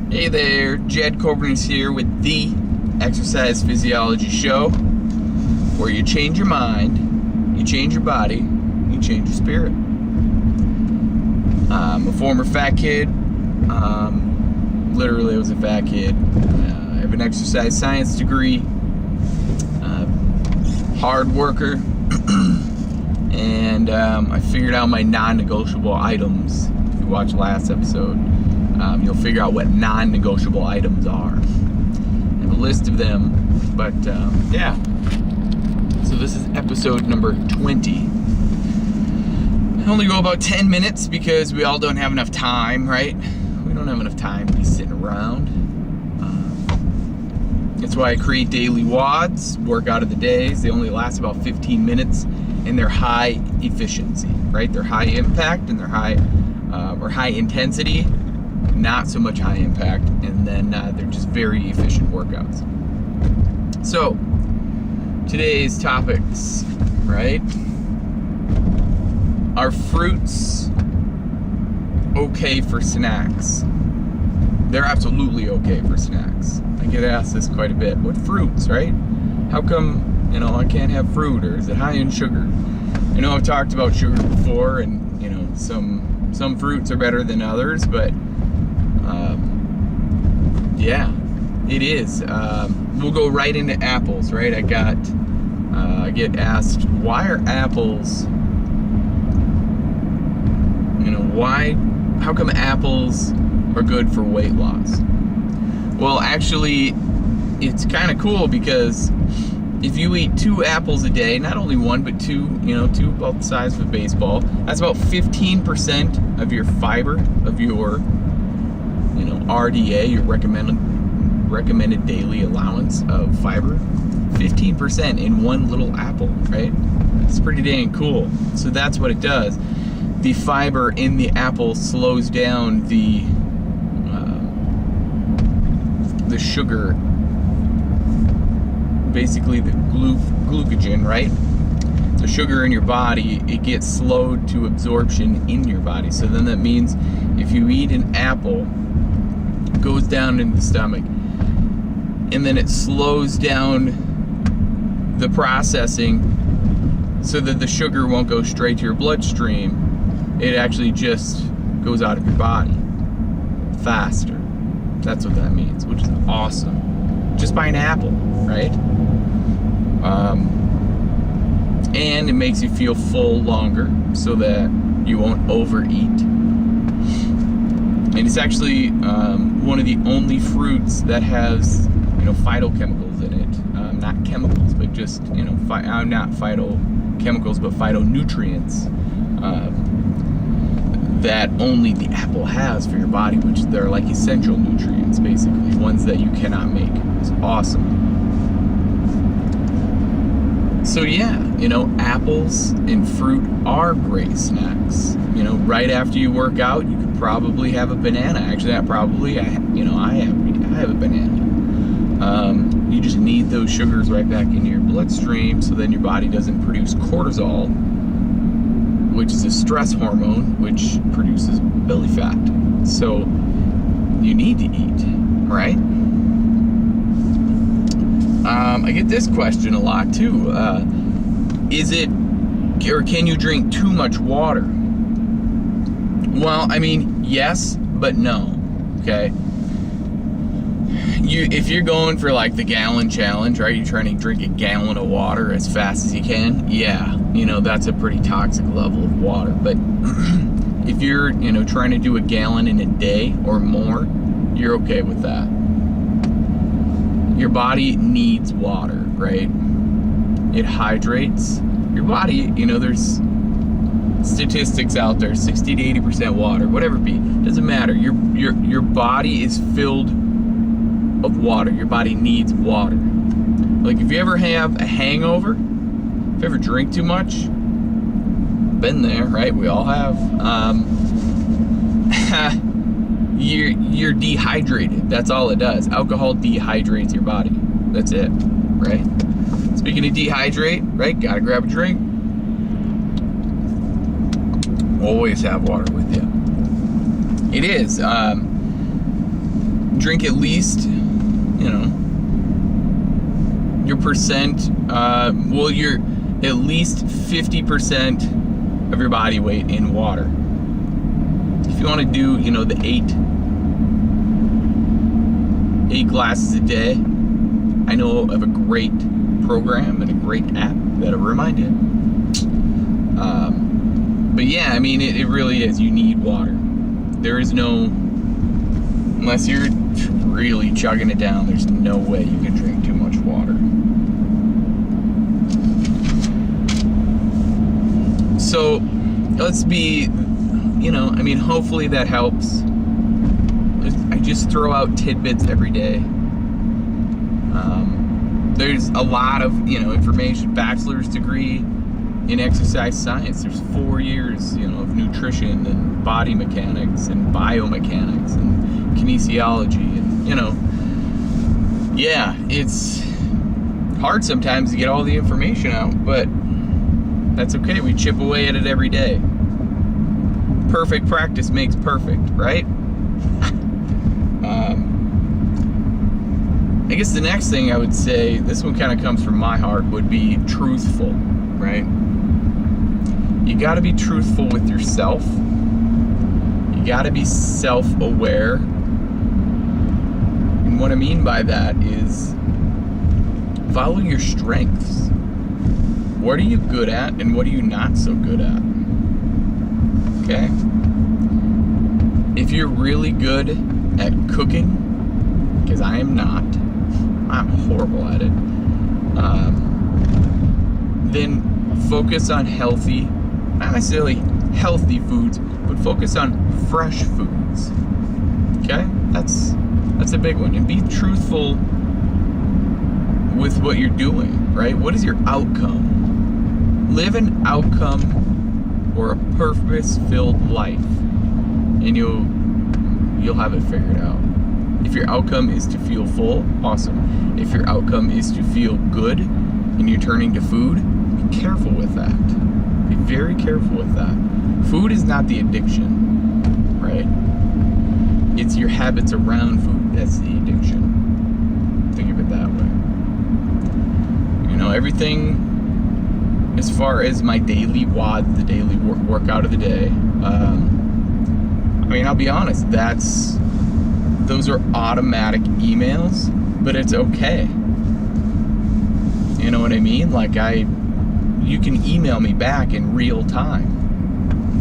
Hey there, Jed Coburn is here with the Exercise Physiology Show, where you change your mind, you change your body, you change your spirit. I'm a former fat kid. Literally, I was a fat kid. I have an exercise science degree. Hard worker. And I figured out my non-negotiable items. If you watch last episode, you'll figure out what non-negotiable items are. I have a list of them, but yeah. So this is episode number 20. I only go about 10 minutes because we all don't have enough time, right? We don't have enough time to be sitting around. That's why I create daily WODs, workout of the days. They only last about 15 minutes, and they're high efficiency, right? They're high impact and they're high or high intensity, not so much high impact, and then they're just very efficient workouts. So today's topics, right? Are fruits okay for snacks? They're absolutely okay for snacks. I get asked this quite a bit. What fruits, right? How come, I can't have fruit, or is it high in sugar? I've talked about sugar before, and some fruits are better than others, but yeah, it is. We'll go right into apples, right? I get asked, why are apples, how come apples are good for weight loss? Well, actually, it's kind of cool, because if you eat 2 apples a day, not only one, but two about the size of a baseball, that's about 15% of your fiber, of your, RDA, your recommended daily allowance of fiber. 15% in one little apple, right? It's pretty dang cool. So that's what it does. The fiber in the apple slows down the sugar, basically the glucogen, right? The sugar in your body, it gets slowed to absorption in your body. So then that means if you eat an apple, it goes down into the stomach, and then it slows down the processing so that the sugar won't go straight to your bloodstream. It actually just goes out of your body faster. That's what that means, which is awesome. Just by an apple, right? And it makes you feel full longer so that you won't overeat. And it's actually one of the only fruits that has, phytochemicals in it. Not chemicals, but just, not phytochemicals, but phytonutrients. That only the apple has for your body, which they're like essential nutrients, basically, ones that you cannot make. It's awesome. So yeah, apples and fruit are great snacks. Right after you work out, you could probably have a banana. Actually, I have a banana. You just need those sugars right back into your bloodstream, so then your body doesn't produce cortisol, which is a stress hormone, which produces belly fat. So you need to eat, right? I get this question a lot too. Can you drink too much water? Well, yes, but no. Okay. If you're going for like the gallon challenge, right? You're trying to drink a gallon of water as fast as you can. Yeah, that's a pretty toxic level of water. But if you're, trying to do a gallon in a day or more, you're okay with that. Your body needs water, right? It hydrates your body. There's statistics out there, 60 to 80% water, whatever it be, doesn't matter. Your body is filled of water. Your body needs water. Like if you ever have a hangover, if you ever drink too much, been there, right? We all have. You're dehydrated. That's all it does. Alcohol dehydrates your body. That's it, right? Speaking of dehydrate, right? Gotta grab a drink. Always have water with you. It is. drink at least, your percent, you're at least 50% of your body weight in water. If you want to do, the eight glasses a day, I know of a great program and a great app that'll remind you. But yeah, I mean, it really is. You need water. There is no, unless you're really chugging it down, there's no way you can drink too much water. So let's be, hopefully that helps. I just throw out tidbits every day. There's a lot of, information, bachelor's degree in exercise science. There's 4 years, of nutrition and body mechanics and biomechanics and kinesiology. And, it's hard sometimes to get all the information out, but that's okay. We chip away at it every day. Perfect practice makes perfect, right? I guess the next thing I would say, this one kind of comes from my heart, would be truthful, right? You got to be truthful with yourself. You got to be self-aware. And what I mean by that is follow your strengths. What are you good at and what are you not so good at? Okay? If you're really good at cooking, because I am not, I'm horrible at it, then focus on healthy, not necessarily healthy foods, but focus on fresh foods. Okay? That's a big one. And be truthful with what you're doing, right? What is your outcome? Live an outcome or a purpose-filled life, and you'll have it figured out. If your outcome is to feel full, awesome. If your outcome is to feel good and you're turning to food, be careful with that. Be very careful with that. Food is not the addiction, right? It's your habits around food that's the addiction. Think of it that way. Everything as far as my daily WOD, the daily workout of the day, I'll be honest, those are automatic emails, but it's okay. You know what I mean? Like you can email me back in real time,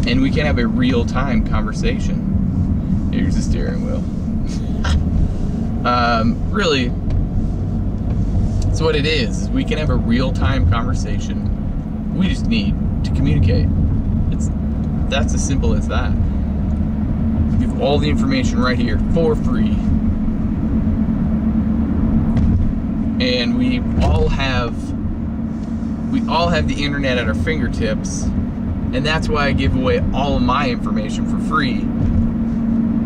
and we can have a real time conversation. Here's the steering wheel. Really, it's what it is. We can have a real time conversation. We just need to communicate. That's as simple as that. We have all the information right here for free. And we all have the internet at our fingertips, and that's why I give away all of my information for free,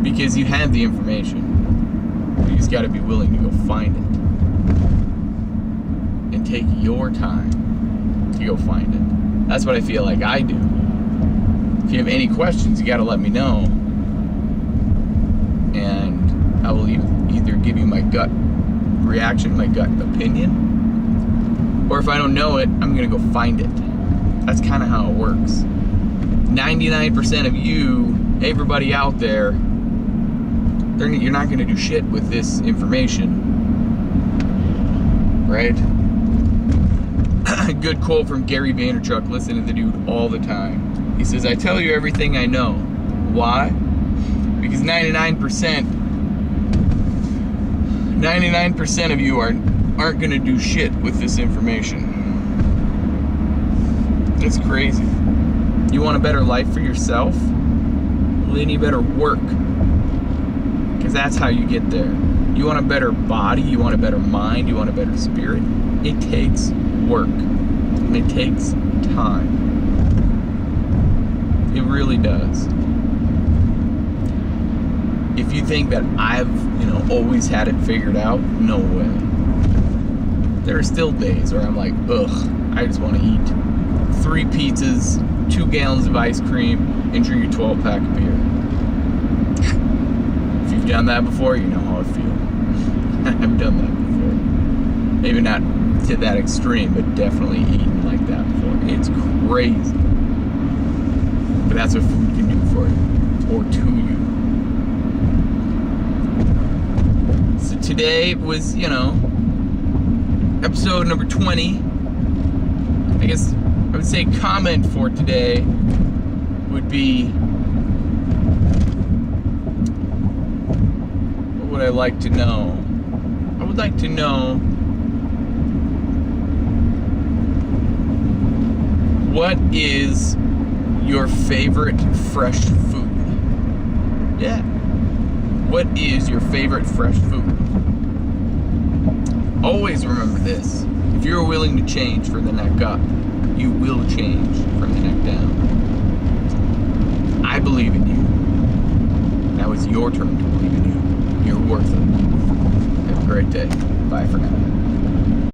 because you have the information. You just got to be willing to go find it and take your time to go find it. That's what I feel like I do. If you have any questions, you got to let me know, and I will either give you my gut reaction, my gut opinion, or if I don't know it, I'm gonna go find it. That's kind of how it works. 99% of you, everybody out there, you're not gonna do shit with this information, right? Good quote from Gary Vaynerchuk. Listen to the dude all the time. He says, "I tell you everything I know." Why? Because 99% of you aren't going to do shit with this information. It's crazy. You want a better life for yourself? Well, then you better work. Because that's how you get there. You want a better body, you want a better mind, you want a better spirit. It takes work. And it takes time. It really does. If you think that I've, always had it figured out, no way. There are still days where I'm like, ugh, I just want to eat 3 pizzas, 2 gallons of ice cream, and drink a 12-pack of beer. If you've done done that before, you know how I feel. I've done that before. Maybe not to that extreme, but definitely eaten like that before. It's crazy. But that's what food can do for you, or to you. So today was, episode number 20. I guess I would say comment for today would be, what would I like to know? I would like to know, what is your favorite fresh food? Yeah. What is your favorite fresh food? Always remember this. If you're willing to change from the neck up, you will change from the neck down. I believe in you. Now it's your turn to believe in you. You're worth it. Have a great day. Bye for now.